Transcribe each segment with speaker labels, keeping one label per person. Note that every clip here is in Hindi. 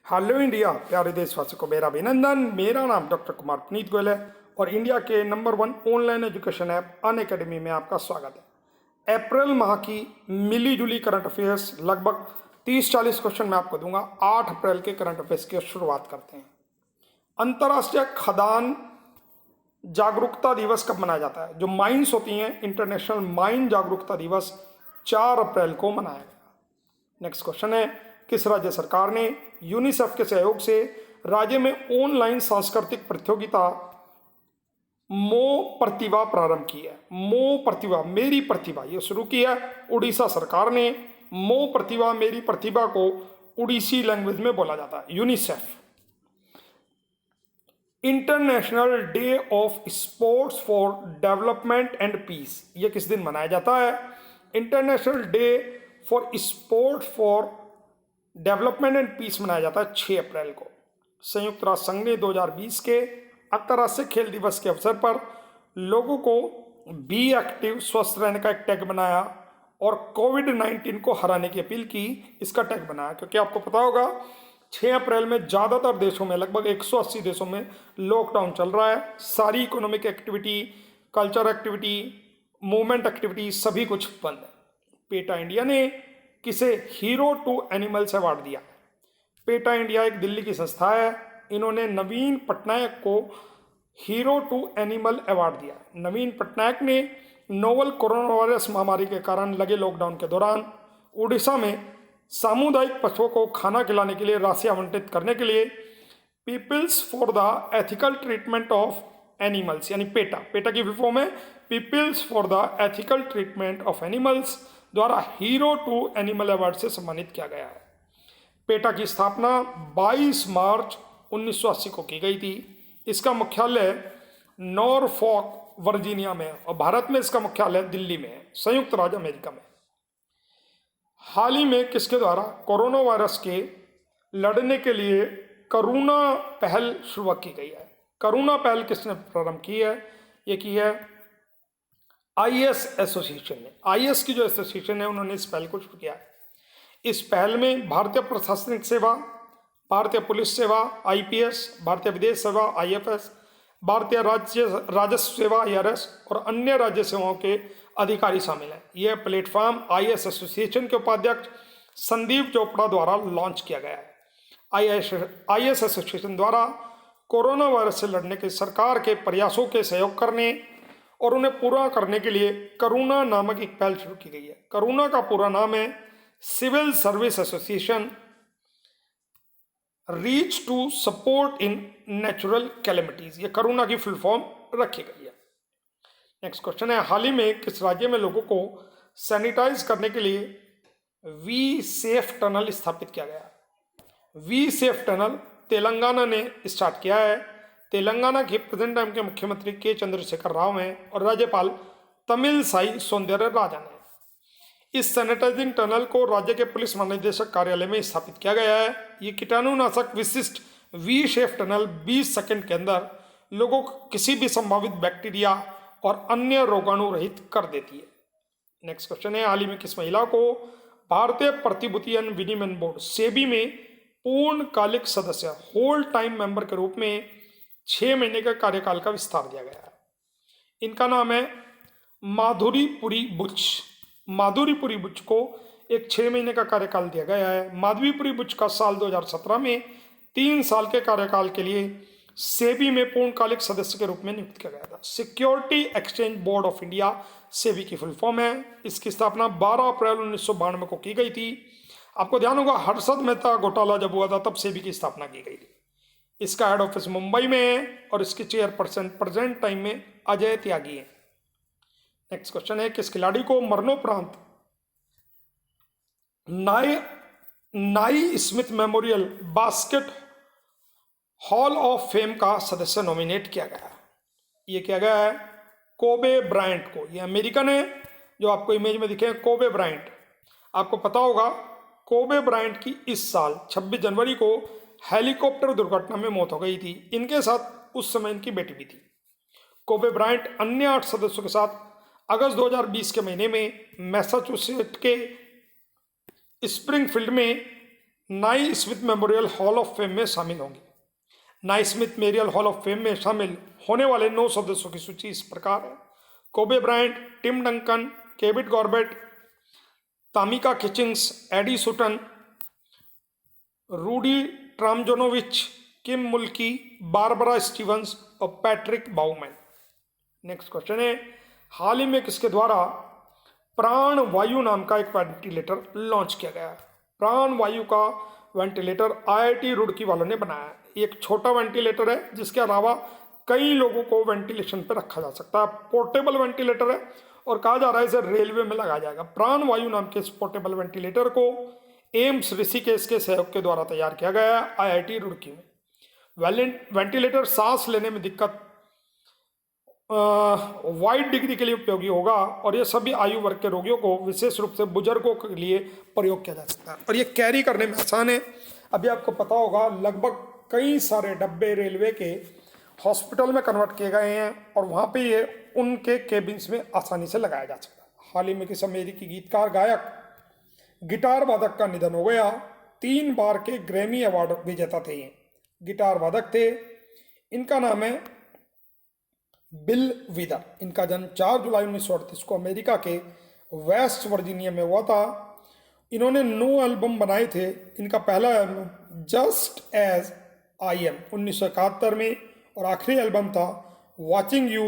Speaker 1: हेलो इंडिया, प्यारे देशवासियों को मेरा अभिनंदन। मेरा नाम डॉक्टर कुमार पुनीत गोयल है और इंडिया के number 1 online education app Unacademy में आपका स्वागत है। अप्रैल माह की मिली जुली करंट अफेयर्स लगभग 30-40 क्वेश्चन मैं आपको दूंगा। 8 अप्रैल के करंट अफेयर्स की शुरुआत करते हैं। अंतर्राष्ट्रीय खदान जागरूकता दिवस कब मनाया जाता है? जो माइंस होती हैं, इंटरनेशनल माइन जागरूकता दिवस 4 अप्रैल को मनाया गया। नेक्स्ट क्वेश्चन है, किस राज्य सरकार ने यूनिसेफ के सहयोग से राज्य में ऑनलाइन सांस्कृतिक प्रतियोगिता मो प्रतिभा प्रारंभ की है? मो प्रतिभा मेरी प्रतिभा ये शुरू की है उड़ीसा सरकार ने। मो प्रतिभा मेरी प्रतिभा को उड़ीसी लैंग्वेज में बोला जाता है UNICEF. International day of sports for development and peace ये किस दिन मनाया जाता है? International day for sport for development and peace मनाया जाता है 6 अप्रैल को। संयुक्त राष्ट्र संघ ने 2020 के अंतर्राष्ट्रीय खेल दिवस के अवसर पर लोगों को बी एक्टिव स्वस्थ रहने का एक टैग बनाया और कोविड-19 को हराने की अपील की। इसका टैग बनाया क्योंकि आपको पता होगा 6 अप्रैल में ज़्यादातर देशों में, लगभग 180 देशों में लॉकडाउन चल रहा है। सारी economic activity, culture activity, movement activity सभी कुछ बंद है। पेटा इंडिया ने किसे हीरो टू एनिमल्स अवार्ड दिया? पेटा इंडिया एक दिल्ली की संस्था है। इन्होंने नवीन पटनायक को हीरो टू एनिमल अवार्ड दिया। नवीन पटनायक ने नोवल कोरोना वायरस महामारी के कारण लगे लॉकडाउन के दौरान उड़ीसा में सामुदायिक पशुओं को खाना खिलाने के लिए राशि आवंटित करने के लिए peoples for the ethical treatment of animals यानी पेटा की फुल फॉर्म है peoples for the ethical treatment of animals द्वारा हीरो टू एनिमल अवार्ड से सम्मानित किया गया है। पेटा की स्थापना 22 मार्च 1980 को की गई थी। इसका मुख्यालय नॉरफॉक वर्जीनिया में है और भारत में इसका मुख्यालय दिल्ली में है, संयुक्त राज्य अमेरिका में। हाल ही में किसके द्वारा कोरोना वायरस के लड़ने के लिए करुणा पहल शुरू की गई है? करुणा पहल किसने प्रारंभ की है? ये की है आईएस एसोसिएशन ने। आईएस की जो एसोसिएशन है उन्होंने इस पहल को शुरू किया है। इस पहल में भारतीय प्रशासनिक सेवा, भारतीय पुलिस सेवा आईपीएस, भारतीय विदेश सेवा आईएफएस, भारतीय राजस्व सेवा आईआरएस और अन्य राज्य सेवाओं के अधिकारी शामिल हैं। यह प्लेटफॉर्म आईएस एसोसिएशन के उपाध्यक्ष संदीप चोपड़ा द्वारा लॉन्च किया गया है। आईएस एसोसिएशन द्वारा कोरोना वायरस से लड़ने के सरकार के प्रयासों के सहयोग करने और उन्हें पूरा करने के लिए करुणा नामक एक पहल शुरू की गई है। करुणा का पूरा नाम है civil service association reach to support in natural calamities. ये करुणा की फुल फॉर्म रखी गई है। नेक्स्ट क्वेश्चन है, हाल ही में किस राज्य में लोगों को सैनिटाइज करने के लिए वी सेफ टनल स्थापित किया गया? वी सेफ टनल तेलंगाना ने स्टार्ट किया है। तेलंगाना के प्रेजेंट टाइम के मुख्यमंत्री के चंद्रशेखर राव हैं और राज्यपाल तमिलसाई सौंदर्य राजन है। इस सैनिटाइजिंग टनल को राज्य के पुलिस महानिदेशक कार्यालय में स्थापित किया गया है। ये कीटाणुनाशक विशिष्ट वी शेफ टनल 20 सेकंड के अंदर लोगों को किसी भी संभावित बैक्टीरिया और अन्य रोगाणु रहित कर देती है। नेक्स्ट क्वेश्चन है, हाल ही में किस महिला को भारतीय प्रतिभूति विनिमय बोर्ड सेबी में पूर्णकालिक सदस्य होल टाइम मेंबर के रूप में 6 महीने का कार्यकाल का विस्तार दिया गया है? इनका नाम है माधुरीपुरी बुच। माधुरीपुरी बुच को एक 6 महीने का कार्यकाल दिया गया है। माधुरीपुरी बुच का साल 2017 में 3 साल के कार्यकाल के लिए सेबी में पूर्णकालिक सदस्य के रूप में नियुक्त किया गया था। Security exchange board of India SEBI की फुल फॉर्म है। इसकी स्थापना 12 अप्रैल 1992 को की गई थी। आपको ध्यान होगा हर्षद मेहता घोटाला जब हुआ था तब सेबी की स्थापना की गई थी। इसका हेड ऑफिस मुंबई में है और इसके चेयरपर्सन प्रेजेंट टाइम में अजय त्यागी है। नेक्स्ट क्वेश्चन है, किस खिलाड़ी को मरणोपरांत नाई Smith memorial basket hall of fame का सदस्य नॉमिनेट किया गया? ये किया गया है कोबे ब्रायंट को। ये अमेरिकन है जो आपको इमेज में दिखे कोबे ब्रायंट। आपको पता होगा कोबे ब्रायंट की इस साल 26 जनवरी को हेलीकॉप्टर दुर्घटना में मौत हो गई थी। इनके साथ उस समय इनकी बेटी भी थी। कोबे ब्रायंट अन्य 8 सदस्यों के साथ अगस्त 2020 के महीने में मैसाचुसेट्स के स्प्रिंगफील्ड में Naismith memorial hall of fame में शामिल होंगे। Naismith memorial hall of fame में शामिल होने वाले 9 सदस्यों की सूची इस प्रकार है: Kobe Bryant, Tim Duncan, Kevin Garnett, Tamika Catchings, Eddie Sutton, Rudy Tomjanovich, Kim Mulkey, Barbara Stevens और पैट्रिक बाउमैन। नेक्स्ट क्वेश्चन है, हाल ही में किसके द्वारा प्राण वायु नाम का एक वेंटिलेटर लॉन्च किया गया है? प्राण वायु का वेंटिलेटर आईआईटी रुड़की वालों ने बनाया है। एक छोटा वेंटिलेटर है जिसके अलावा कई लोगों को वेंटिलेशन पर रखा जा सकता है। पोर्टेबल वेंटिलेटर है और कहा जा रहा है इसे रेलवे में लगाया जाएगा। प्राण वायु नाम के इस पोर्टेबल वेंटिलेटर को एम्स ऋषिकेश के सहयोग के द्वारा तैयार किया गया है आईआईटी रुड़की में। वेंटिलेटर सांस लेने में दिक्कत वाइड डिग्री के लिए उपयोगी होगा और ये सभी आयु वर्ग के रोगियों को, विशेष रूप से बुजुर्गों के लिए प्रयोग किया जा सकता है और ये कैरी करने में आसान है। अभी आपको पता होगा लगभग कई सारे डब्बे रेलवे के हॉस्पिटल में कन्वर्ट किए गए हैं और वहाँ पे ये उनके केबिन्स में आसानी से लगाया जा सकता है। हाल ही में किस अमेरिकी गीतकार गायक गिटार वादक का निधन हो गया। 3 बार के ग्रैमी अवार्ड विजेता थे ये गिटार वादक थे। इनका नाम है बिल विदर। इनका जन्म 4 जुलाई 1938 को अमेरिका के वेस्ट वर्जीनिया में हुआ था। इन्होंने 9 एल्बम बनाए थे। इनका पहला album just as I am 1971 में और आखिरी एल्बम था वॉचिंग यू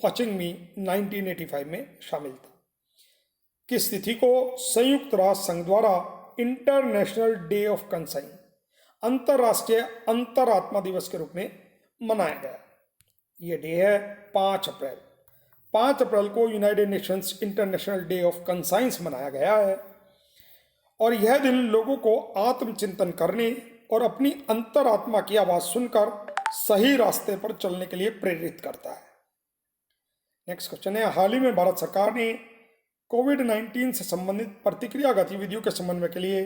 Speaker 1: वॉचिंग मी 1985 में शामिल था। किस तिथि को संयुक्त राष्ट्र संघ द्वारा इंटरनेशनल डे ऑफ कंसाइन अंतर्राष्ट्रीय अंतरात्मा दिवस के रूप में मनाया गया? ये डे है 5 अप्रैल। 5 अप्रैल को United Nations international day of conscience मनाया गया है और यह दिन लोगों को आत्मचिंतन करने और अपनी अंतरात्मा की आवाज सुनकर सही रास्ते पर चलने के लिए प्रेरित करता है। नेक्स्ट क्वेश्चन है, हाल ही में भारत सरकार ने कोविड-19 से संबंधित प्रतिक्रिया गतिविधियों के समन्वय के लिए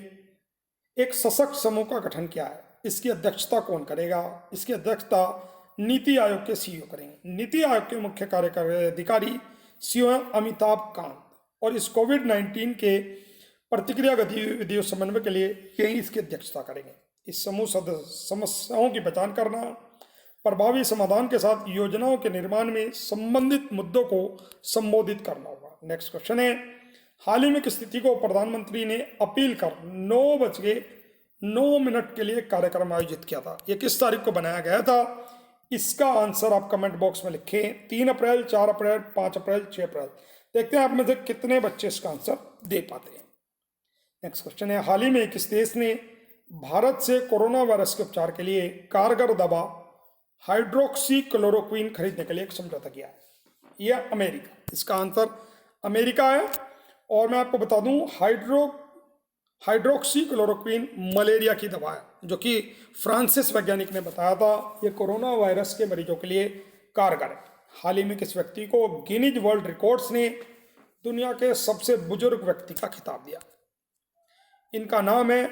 Speaker 1: एक सशक्त समूह का गठन किया है। इसकी अध्यक्षता कौन करेगा? इसकी अध्यक्षता नीति आयोग के सीईओ करेंगे। नीति आयोग के मुख्य कार्यकारी अधिकारी सीईओ अमिताभ कांत और इस कोविड-19 के प्रतिक्रिया गतिविधियों समन्वय के लिए यही इसकी अध्यक्षता करेंगे। इस समूह समस्याओं की पहचान करना, प्रभावी समाधान के साथ योजनाओं के निर्माण में संबंधित मुद्दों को संबोधित करना होगा। नेक्स्ट क्वेश्चन है, हाल ही में किस तिथि को प्रधानमंत्री ने अपील कर 9:09 के लिए कार्यक्रम आयोजित किया था? यह किस तारीख को बनाया गया था? इसका आंसर आप कमेंट बॉक्स में लिखें। 3 अप्रैल, 4 अप्रैल, 5 अप्रैल, 6 अप्रैल। देखते हैं आप में से कितने बच्चे इसका आंसर दे पाते हैं। नेक्स्ट क्वेश्चन है, हाल ही में किस देश ने भारत से कोरोना वायरस के उपचार के लिए कारगर दवा हाइड्रोक्सी क्लोरोक्विन खरीदने के लिए एक समझौता किया है? यह अमेरिका। इसका आंसर अमेरिका है। और मैं आपको बता दूं हाइड्रोक्सी क्लोरोक्विन मलेरिया की दवा है जो कि फ्रांसिस वैज्ञानिक ने बताया था। ये कोरोना वायरस के मरीजों के लिए कारगर है। हाल ही में किस व्यक्ति को गिनीज वर्ल्ड रिकॉर्ड्स ने दुनिया के सबसे बुजुर्ग व्यक्ति का खिताब दिया? इनका नाम है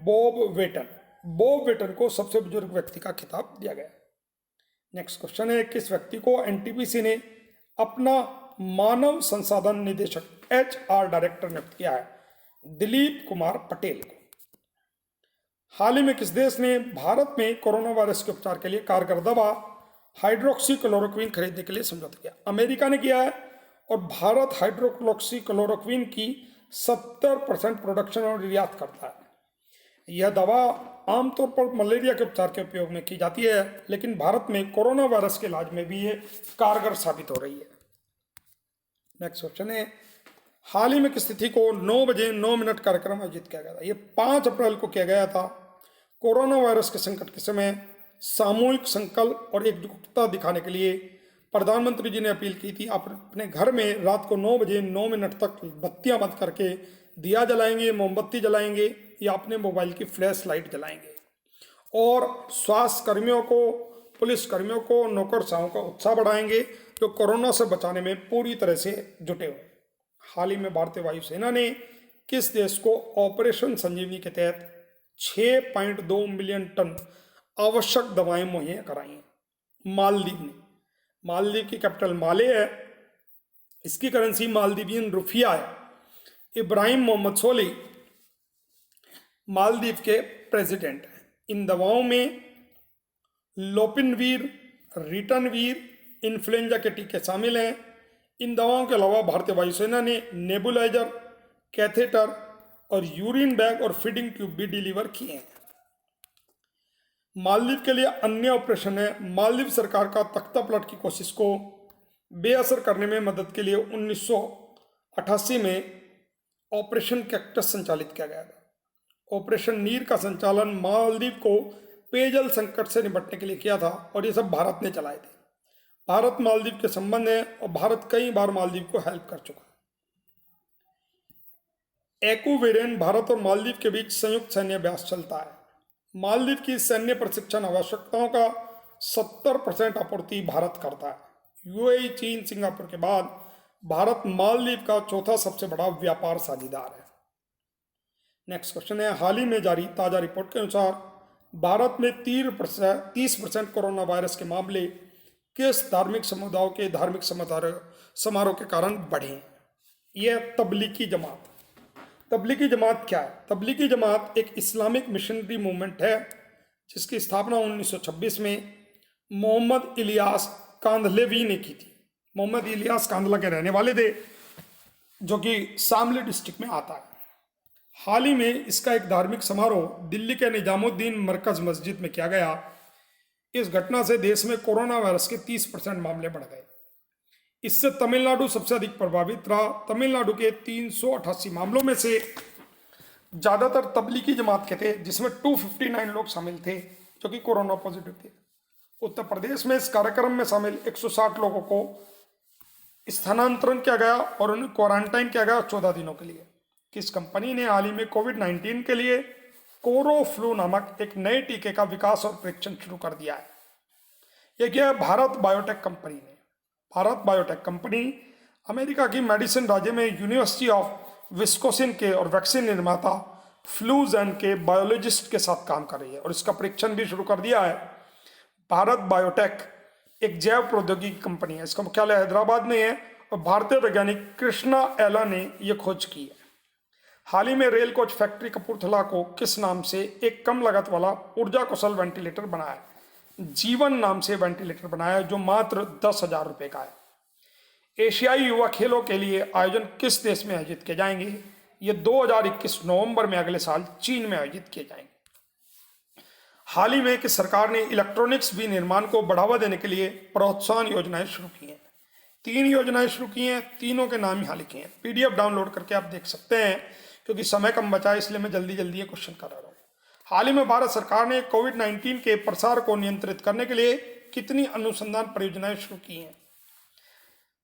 Speaker 1: बॉब वेटन। बॉब वेटन को सबसे बुजुर्ग व्यक्ति का खिताब दिया गया। नेक्स्ट क्वेश्चन है, किस व्यक्ति को एनटीपीसी ने अपना मानव संसाधन निदेशक HR डायरेक्टर नियुक्त किया है? दिलीप कुमार पटेल को। हाल ही में किस देश ने भारत में कोरोना वायरस के उपचार के लिए कारगर दवा हाइड्रोक्सी क्लोरोक्विन खरीदने के लिए समझौता किया? अमेरिका ने किया है और भारत हाइड्रोक्सी क्लोरोक्विन की 70% प्रोडक्शन और निर्यात करता है। यह दवा आमतौर पर मलेरिया के उपचार के उपयोग में की जाती है, लेकिन भारत में कोरोना वायरस के इलाज में भी ये कारगर साबित हो रही है। नेक्स्ट क्वेश्चन है, हाल ही में किस तिथि को 9:09 कार्यक्रम आयोजित किया गया था? ये 5 अप्रैल को किया गया था। कोरोना वायरस के संकट के समय सामूहिक संकल्प और एकजुटता दिखाने के लिए प्रधानमंत्री जी ने अपील की थी, आप अपने घर में रात को 9:09 तक बत्तियां बंद करके दिया जलाएंगे, मोमबत्ती जलाएंगे या अपने मोबाइल की फ्लैश लाइट जलाएंगे और स्वास्थ्य कर्मियों को, पुलिस कर्मियों को, नौकरशाहों का उत्साह बढ़ाएंगे जो कोरोना से बचाने में पूरी तरह से जुटे हुए। हाल ही में भारतीय वायुसेना ने किस देश को ऑपरेशन संजीवनी के तहत 6.2 मिलियन टन आवश्यक दवाएं मुहैया कराई हैं? मालदीव ने। मालदीव की कैपिटल माले है। इसकी करेंसी मालदीवियन रुपया है। इब्राहिम मोहम्मद सोली मालदीव के प्रेसिडेंट हैं। इन दवाओं में लोपिनवीर, रिटनवीर, इन्फ्लुएंजा के टीके शामिल हैं। इन दवाओं के अलावा भारतीय वायुसेना ने नेबुलाइजर, कैथेटर और यूरिन बैग और फीडिंग ट्यूब भी डिलीवर किए हैं। मालदीव के लिए अन्य ऑपरेशन है। मालदीव सरकार का तख्ता पलट की कोशिश को बेअसर करने में मदद के लिए 1988 में ऑपरेशन कैक्टस संचालित किया गया था। ऑपरेशन नीर का संचालन मालदीव को पेयजल संकट से निपटने के लिए किया था और ये सब भारत ने चलाए थे। भारत मालदीव के संबंध हैं और भारत कई बार मालदीव को हेल्प कर चुका है। एक्यूवेरेन भारत और मालदीव के बीच संयुक्त सैन्य अभ्यास चलता है। मालदीव की सैन्य प्रशिक्षण आवश्यकताओं का 70% आपूर्ति भारत करता है। यूएई, चीन, सिंगापुर के बाद भारत मालदीव का चौथा सबसे बड़ा व्यापार साझेदार है। नेक्स्ट क्वेश्चन है, हाल ही में जारी ताजा रिपोर्ट के अनुसार भारत में 30% कोरोना वायरस के मामले किस धार्मिक समुदायों के धार्मिक समारोह के कारण बढ़े? यह तबलीगी जमात। तबलीगी जमात क्या है? तबलीगी जमात एक इस्लामिक मिशनरी मूवमेंट है जिसकी स्थापना 1926 में मोहम्मद इलियास कांदहलवी ने की थी। मोहम्मद इलियास कांदला के रहने वाले थे जो कि शामली डिस्ट्रिक्ट में आता है। हाल ही में इसका एक धार्मिक समारोह दिल्ली के निजामुद्दीन मरकज मस्जिद में किया गया। इस घटना से देश में कोरोना वायरस के 30% मामले बढ़ गए। इससे तमिलनाडु सबसे अधिक प्रभावित रहा। तमिलनाडु के 388 मामलों में से ज़्यादातर तबलीगी जमात के थे, जिसमें 259 लोग शामिल थे जो कि कोरोना पॉजिटिव थे। उत्तर प्रदेश में इस कार्यक्रम में शामिल 160 लोगों को स्थानांतरण किया गया और उन्हें क्वारंटाइन किया गया 14 दिनों के लिए। किस कंपनी ने हाल ही में कोविड-19 के लिए कोरोफ्लू नामक एक नए टीके का विकास और परीक्षण शुरू कर दिया है? यह क्या है? भारत बायोटेक कंपनी ने। भारत बायोटेक कंपनी अमेरिका की मेडिसिन राज्य में यूनिवर्सिटी ऑफ विस्कोसिन के और वैक्सीन निर्माता फ्लूजेन के बायोलॉजिस्ट के साथ काम कर रही है और इसका परीक्षण भी शुरू कर दिया है। भारत बायोटेक एक जैव प्रौद्योगिकी कंपनी है। इसका मुख्यालय हैदराबाद में है और भारतीय वैज्ञानिक कृष्णा एला ने यह खोज की है। हाल ही में रेल कोच फैक्ट्री कपूरथला को किस नाम से एक कम लागत वाला ऊर्जा कुशल वेंटिलेटर बनाया? जीवन नाम से वेंटिलेटर बनाया है जो मात्र 10,000 रुपये का है। एशियाई युवा खेलों के लिए आयोजन किस देश में आयोजित किए जाएंगे? ये 2021 नवंबर में अगले साल चीन में आयोजित किए जाएंगे। हाल ही में कि सरकार ने इलेक्ट्रॉनिक्स विनिर्माण को बढ़ावा देने के लिए प्रोत्साहन योजनाएं शुरू की हैं। 3 योजनाएं शुरू की हैं, तीनों के नाम यहाँ लिखे हैं। PDF डाउनलोड करके आप देख सकते हैं। क्योंकि समय कम बचा है इसलिए मैं जल्दी ये क्वेश्चन कर रहा हूँ। हाल ही में भारत सरकार ने कोविड-19 के प्रसार को नियंत्रित करने के लिए कितनी अनुसंधान परियोजनाएं शुरू की हैं?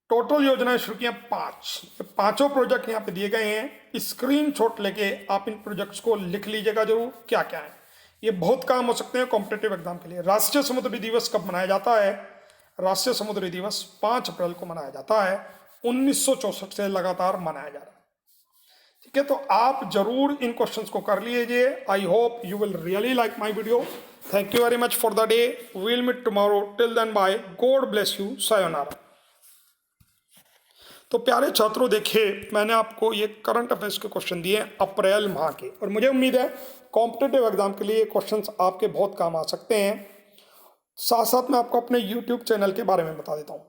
Speaker 1: टोटल योजनाएं शुरू की हैं 5। पांचों प्रोजेक्ट यहाँ पे दिए गए हैं। स्क्रीनशॉट लेके आप इन प्रोजेक्ट्स को लिख लीजिएगा जरूर क्या क्या है। ये बहुत काम हो सकते हैं कॉम्पिटेटिव एग्जाम के लिए। राष्ट्रीय समुद्री दिवस कब मनाया जाता है? राष्ट्रीय समुद्री दिवस 5 अप्रैल को मनाया जाता है। 1964 से लगातार मनाया जा रहा है। ठीक है, तो आप जरूर इन क्वेश्चंस को कर लीजिए। I hope you will really like my video. Thank you very much for the day. We will meet tomorrow. Till then bye. God bless you. Sayonara. तो प्यारे छात्रों, देखिए मैंने आपको ये करंट अफेयर्स के क्वेश्चन दिए अप्रैल माह के और मुझे उम्मीद है कॉम्पिटेटिव एग्जाम के लिए क्वेश्चंस आपके बहुत काम आ सकते हैं। साथ साथ मैं आपको अपने यूट्यूब चैनल के बारे में बता देता हूँ।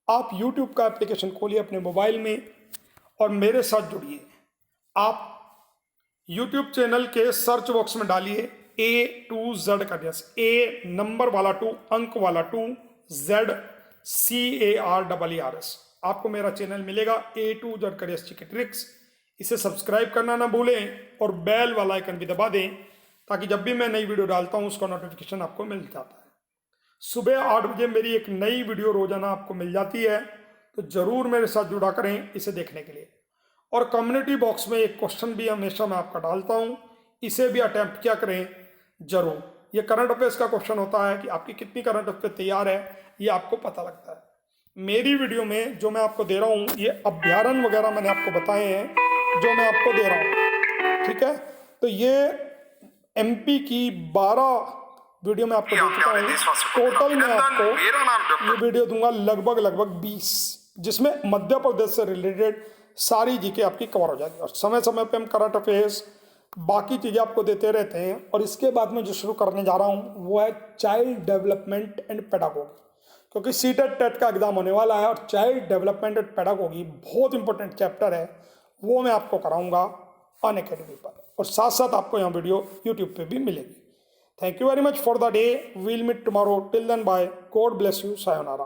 Speaker 1: आप यूट्यूब का एप्लीकेशन खोलिए अपने मोबाइल में और मेरे साथ जुड़िए। आप YouTube चैनल के सर्च बॉक्स में डालिए A to Z का यस, A नंबर वाला 2 अंक वाला 2 Z CARERS। आपको मेरा चैनल मिलेगा A to Z करियर्स की ट्रिक्स। इसे सब्सक्राइब करना ना भूलें और बेल वाला आइकन भी दबा दें ताकि जब भी मैं नई वीडियो डालता हूं उसका नोटिफिकेशन आपको मिल जाता है। सुबह 8 बजे मेरी एक नई वीडियो रोजाना आपको मिल जाती है, तो जरूर मेरे साथ जुड़ा करें इसे देखने के लिए। और कम्युनिटी बॉक्स में एक क्वेश्चन भी हमेशा मैं आपका डालता हूं, इसे भी अटेम्प्ट किया करें जरूर। ये करंट अफेयर्स का क्वेश्चन होता है कि आपकी कितनी करंट अफेयर तैयार है, ये आपको पता लगता है। मेरी वीडियो में जो मैं आपको दे रहा हूँ ये अभ्यारण वगैरह मैंने आपको बताए हैं जो मैं आपको दे रहा हूँ। ठीक है, तो ये MP की 12 वीडियो में आपको दे चुका हूँ। टोटल मैं आपको ये वीडियो दूंगा लगभग 20, जिसमें मध्य प्रदेश से रिलेटेड सारी जीके आपकी कवर हो जाएगी। और समय समय पे हम करंट अफेयर्स, बाकी चीज़ें आपको देते रहते हैं। और इसके बाद में जो शुरू करने जा रहा हूँ वो है चाइल्ड डेवलपमेंट एंड पेडागोगी, क्योंकि सीटेट टेट का एग्जाम होने वाला है और चाइल्ड डेवलपमेंट एंड पेडागोगी बहुत इंपॉर्टेंट चैप्टर है, वो मैं आपको कराऊंगा अनअकैडमी पर, और साथ साथ आपको यहाँ वीडियो यूट्यूब पे भी मिलेगी। Thank you very much for the day, we'll meet tomorrow, till then bye, God bless you, sayonara.